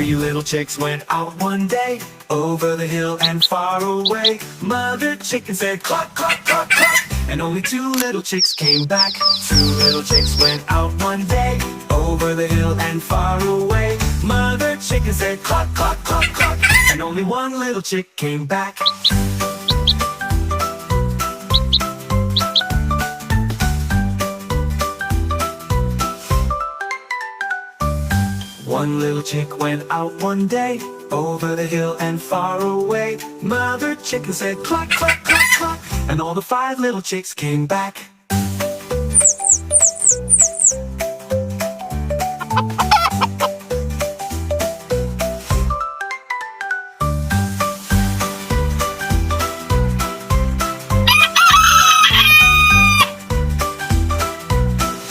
Three little chicks went out one day, over the hill and far away. Mother chicken said cluck, cluck, cluck, cluck, and only two little chicks came back. Two little chicks went out one day, over the hill and far away. Mother chicken said cluck, cluck, cluck, cluck, and only one little chick came back. One little chick went out one day, over the hill and far away. Mother chicken said cluck, cluck, cluck, cluck, and all the five little chicks came back.